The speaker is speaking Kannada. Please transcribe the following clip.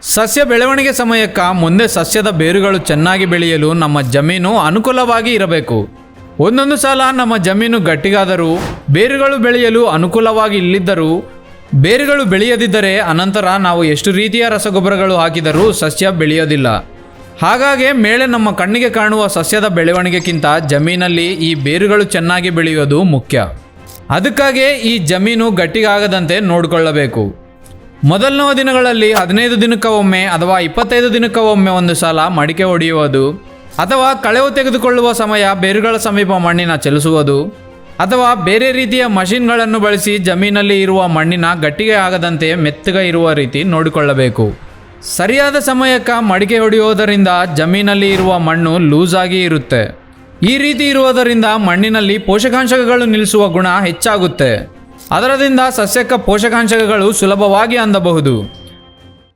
ಸಸ್ಯ ಬೆಳವಣಿಗೆ ಸಮಯಕ್ಕೆ ಮುಂದೆ ಸಸ್ಯದ ಬೇರುಗಳು ಚೆನ್ನಾಗಿ ಬೆಳೆಯಲು ನಮ್ಮ ಜಮೀನು ಅನುಕೂಲವಾಗಿ ಇರಬೇಕು. ಒಂದೊಂದು ಸಲ ನಮ್ಮ ಜಮೀನು ಗಟ್ಟಿಗಾದರೂ ಬೇರುಗಳು ಬೆಳೆಯಲು ಅನುಕೂಲವಾಗಿ ಇಲ್ಲಿದ್ದರೂ ಬೇರುಗಳು ಬೆಳೆಯದಿದ್ದರೆ ಅನಂತರ ನಾವು ಎಷ್ಟು ರೀತಿಯ ರಸಗೊಬ್ಬರಗಳು ಹಾಕಿದರೂ ಸಸ್ಯ ಬೆಳೆಯೋದಿಲ್ಲ. ಹಾಗಾಗಿ ಮೇಲೆ ನಮ್ಮ ಕಣ್ಣಿಗೆ ಕಾಣುವ ಸಸ್ಯದ ಬೆಳವಣಿಗೆಗಿಂತ ಜಮೀನಲ್ಲಿ ಈ ಬೇರುಗಳು ಚೆನ್ನಾಗಿ ಬೆಳೆಯೋದು ಮುಖ್ಯ. ಅದಕ್ಕಾಗಿ ಈ ಜಮೀನು ಗಟ್ಟಿಗಾಗದಂತೆ ನೋಡಿಕೊಳ್ಳಬೇಕು. ಮೊದಲನೇ ದಿನಗಳಲ್ಲಿ 15 ದಿನಕ್ಕೆ ಒಮ್ಮೆ ಅಥವಾ 25 ದಿನಕ್ಕೆ ಒಮ್ಮೆ ಒಂದು ಸಲ ಮಡಿಕೆ ಹೊಡೆಯುವುದು ಅಥವಾ ಕಳೆವು ತೆಗೆದುಕೊಳ್ಳುವ ಸಮಯ ಬೇರುಗಳ ಸಮೀಪ ಮಣ್ಣಿನ ಚಲಿಸುವುದು ಅಥವಾ ಬೇರೆ ರೀತಿಯ ಮಷಿನ್ಗಳನ್ನು ಬಳಸಿ ಜಮೀನಲ್ಲಿ ಇರುವ ಮಣ್ಣಿನ ಗಟ್ಟಿಗೆ ಆಗದಂತೆ ಮೆತ್ತಗೆ ಇರುವ ರೀತಿ ನೋಡಿಕೊಳ್ಳಬೇಕು. ಸರಿಯಾದ ಸಮಯಕ್ಕೆ ಮಡಿಕೆ ಹೊಡೆಯುವುದರಿಂದ ಜಮೀನಲ್ಲಿ ಇರುವ ಮಣ್ಣು ಲೂಸ್ ಆಗಿ ಇರುತ್ತೆ. ಈ ರೀತಿ ಇರುವುದರಿಂದ ಮಣ್ಣಿನಲ್ಲಿ ಪೋಷಕಾಂಶಗಳು ನಿಲ್ಲಿಸುವ ಗುಣ ಹೆಚ್ಚಾಗುತ್ತೆ. ಅದರಿಂದ ಸಸ್ಯಕ್ಕೆ ಪೋಷಕಾಂಶಗಳು ಸುಲಭವಾಗಿ అందಬಹುದು.